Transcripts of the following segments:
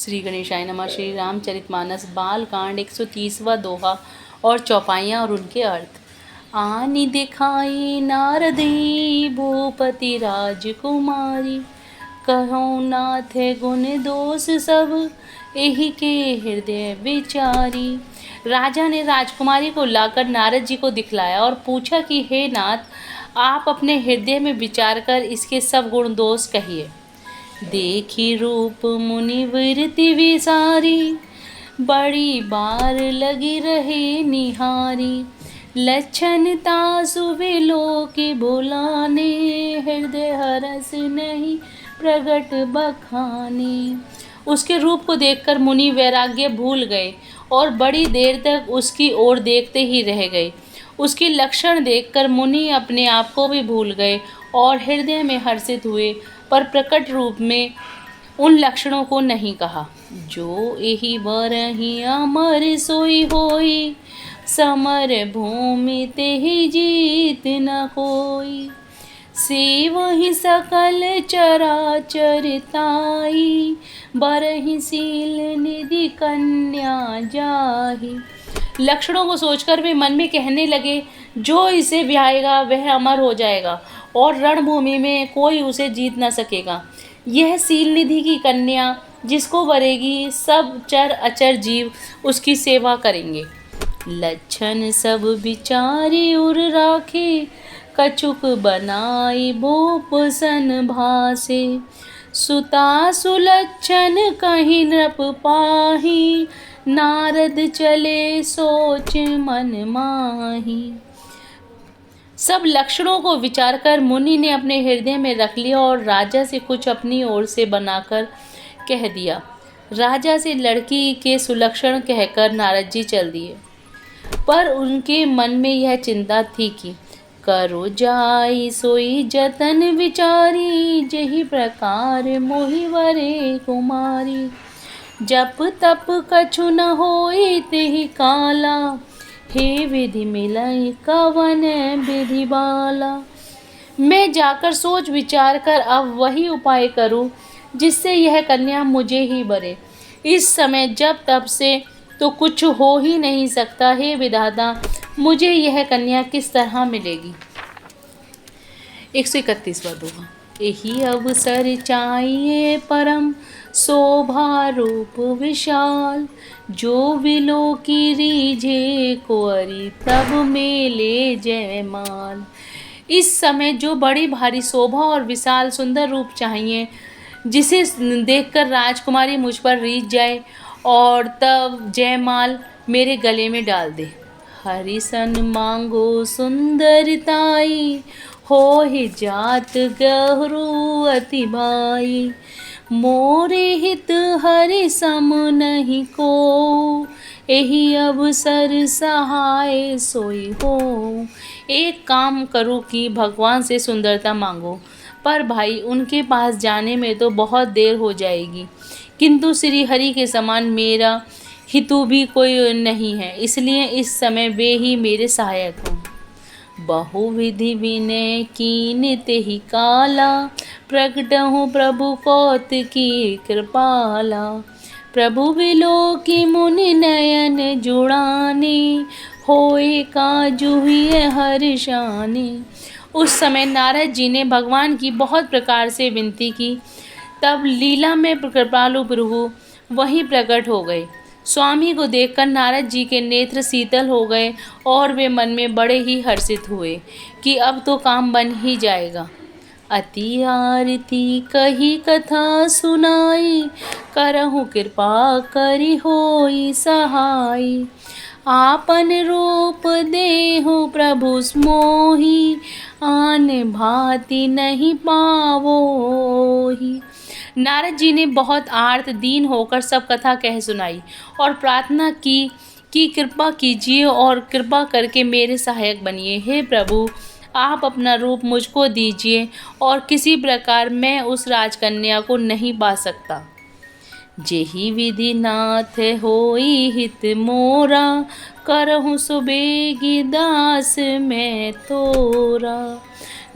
श्री गणेशाय नमः। श्री रामचरितमानस बालकांड 130वां दोहा और चौपाइयाँ और उनके अर्थ। आनि दिखाई नारदी भूपति राजकुमारी, कहूँ नाथ गुण दोष सब एहि के हृदय विचारी। राजा ने राजकुमारी को लाकर नारद जी को दिखलाया और पूछा कि हे नाथ, आप अपने हृदय में विचार कर इसके सब गुण दोष कहिए। देखी रूप मुनि वृत्ति विसारी, बड़ी बार लगी रहे निहारी। लक्षण तासु विलोकि भुलाने, हृदय हरस नहीं प्रगट बखाने। उसके रूप को देखकर मुनि वैराग्य भूल गए और बड़ी देर तक उसकी ओर देखते ही रह गए। उसके लक्षण देखकर मुनि अपने आप को भी भूल गए और हृदय में हर्षित हुए, पर प्रकट रूप में उन लक्षणों को नहीं कहा। जो एहि बरहि अमर सोई होई, समर भूमि तेहि जीत न कोई। से वही सकल चराचर ताई, बरहि सील निधि कन्या जाहि। लक्षणों को सोचकर वे मन में कहने लगे, जो इसे ब्याहेगा वह अमर हो जाएगा और रणभूमि में कोई उसे जीत न सकेगा। यह सील निधि की कन्या जिसको वरेगी, सब चर अचर जीव उसकी सेवा करेंगे। लक्षण सब विचारी उर राखे, कछुक बनाई भूप सन भासे। सुता सुलक्षण कहीं नृप पाही, नारद चले सोच मन माही। सब लक्षणों को विचार कर मुनि ने अपने हृदय में रख लिया और राजा से कुछ अपनी ओर से बनाकर कह दिया। राजा से लड़की के सुलक्षण कहकर नारद जी चल दिए, पर उनके मन में यह चिंता थी कि करो जाई सोई जतन विचारी, जही प्रकार मोहि वरे कुमारी। जप तप कछु न होई तेहि काला, हे विधि मिलई कवन विधि बाला। मैं जाकर सोच विचार कर अब वही उपाय करूं जिससे यह कन्या मुझे ही वरे। इस समय जब तब से तो कुछ हो ही नहीं सकता। हे विधाता, मुझे यह कन्या किस तरह मिलेगी। 131वां दोहा। एहि अवसर चाहिए परम, शोभा रूप विशाल। जो विलो की रीझे कुंवरी, तब मेले जयमाल। इस समय जो बड़ी भारी शोभा और विशाल सुंदर रूप चाहिए, जिसे देखकर राजकुमारी मुझ पर रीझ जाए और तब जयमाल मेरे गले में डाल दे। हरिसन मांगो सुंदरताई, होहि जात गहरू अति भाई। मोरे हित हरि सम नहीं को, एहि अवसर सहाय सोई हो। एक काम करो कि भगवान से सुंदरता मांगो, पर भाई उनके पास जाने में तो बहुत देर हो जाएगी, किंतु श्री हरि के समान मेरा हितु भी कोई नहीं है, इसलिए इस समय वे ही मेरे सहायक हों। बहुविधि विनय कीन तेहि काला, प्रगटहु प्रभु कौतिकी कृपाला। प्रभु विलोकि मुनि नयन जुड़ानी, होए काजु हुए हर्षानी। उस समय नारद जी ने भगवान की बहुत प्रकार से विनती की, तब लीला में कृपालु प्रभु वहीं प्रकट हो गए। स्वामी को देखकर नारद जी के नेत्र शीतल हो गए और वे मन में बड़े ही हर्षित हुए कि अब तो काम बन ही जाएगा। अति आरती कही कथा सुनाई, करहु कृपा करि होई सहाय। आपन रूप देहु प्रभु मोहि, आन भांति नहीं पावोहि। नारद जी ने बहुत आर्त दीन होकर सब कथा कह सुनाई और प्रार्थना की कि कृपा कीजिए और कृपा करके मेरे सहायक बनिए। हे प्रभु, आप अपना रूप मुझको दीजिए और किसी प्रकार मैं उस राजकन्या को नहीं पा सकता। जेहि विधि नाथ होई हित मोरा, करहु सुबेगी दास मैं तोरा।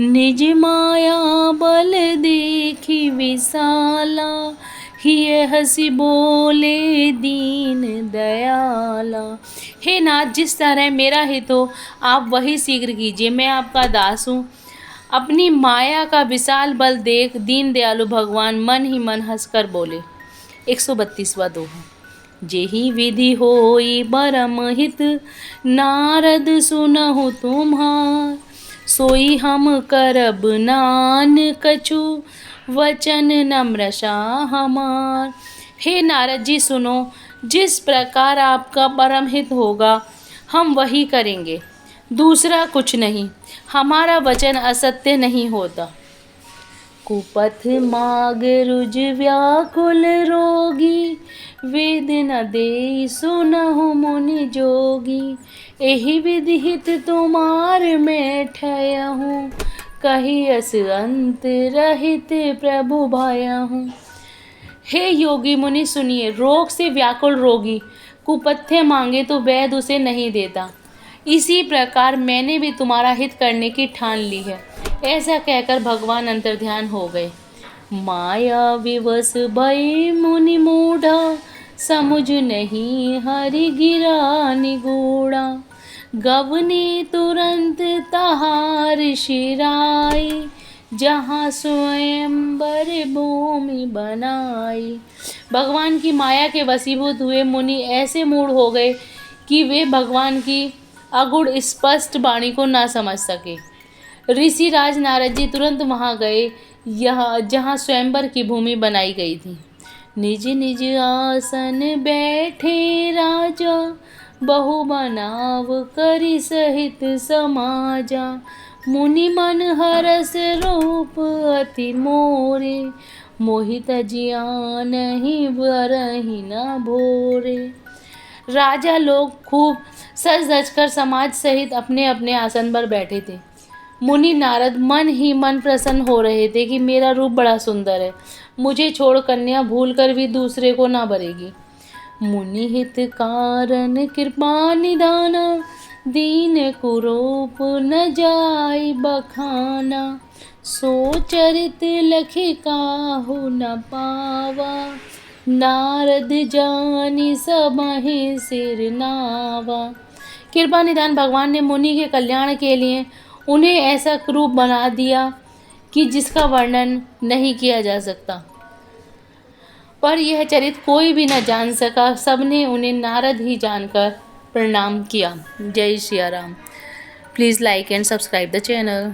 निज माया बल देखी विशाला, हिय हंसी बोले दीन दयाला। हे नाथ, जिस तरह मेरा हित हो आप वही शीघ्र कीजिए, मैं आपका दास हूँ। अपनी माया का विशाल बल देख दीन दयालु भगवान मन ही मन हंसकर बोले। 132वां दोहा। जेहि विधि होई परम हित, नारद सुनहु तुम्हार। सोई हम करब नान कछु, वचन नम्रशा हमार। हे नारद जी सुनो, जिस प्रकार आपका परम हित होगा हम वही करेंगे, दूसरा कुछ नहीं। हमारा वचन असत्य नहीं होता। कुपथ माग रुज व्याकुल रोगी, वेद न दे सुनहु मुनि जोगी। एहि विधिहित तुम्हार मैं ठयहूँ, कही अस अंत रहित प्रभु भयहूँ। हे योगी मुनि सुनिए, रोग से व्याकुल रोगी कुपथ्य मांगे तो वैद्य उसे नहीं देता। इसी प्रकार मैंने भी तुम्हारा हित करने की ठान ली है। ऐसा कहकर भगवान अंतर्ध्यान हो गए। माया विवश भय मुनि मूढ़ा, समुझ नहीं हरि गिरा निगूढ़ा। गवनी तुरंत तहार शिराई, जहाँ स्वयंवर भूमि बनाई। भगवान की माया के वशीभूत हुए मुनि ऐसे मूढ़ हो गए कि वे भगवान की अगूढ़ स्पष्ट वाणी को ना समझ सके। ऋषि राज नारद जी तुरंत वहाँ गए जहाँ स्वयंवर की भूमि बनाई गई थी। निज निज आसन बैठे राजा, बहु बनाव करि सहित समाजा। मुनि मन हरस रूप अति मोरे, मोहित जियानहि बरहि न भोरे। राजा लोग खूब सज धज कर समाज सहित अपने अपने आसन पर बैठे थे। मुनि नारद मन ही मन प्रसन्न हो रहे थे कि मेरा रूप बड़ा सुंदर है, मुझे छोड़ कन्या भूल कर भी दूसरे को ना भरेगी। मुनि हित कारण कृपा निदाना, दीन कुरूप न जाय बखाना। सो चरित लखि काहू न पावा, नारद जानी सबहि सिर नावा। कृपा निदान भगवान ने मुनि के कल्याण के लिए उन्हें ऐसा रूप बना दिया कि जिसका वर्णन नहीं किया जा सकता। पर यह चरित्र कोई भी न जान सका, सबने उन्हें नारद ही जानकर प्रणाम किया। जय Siya Ram. Please like and subscribe the channel.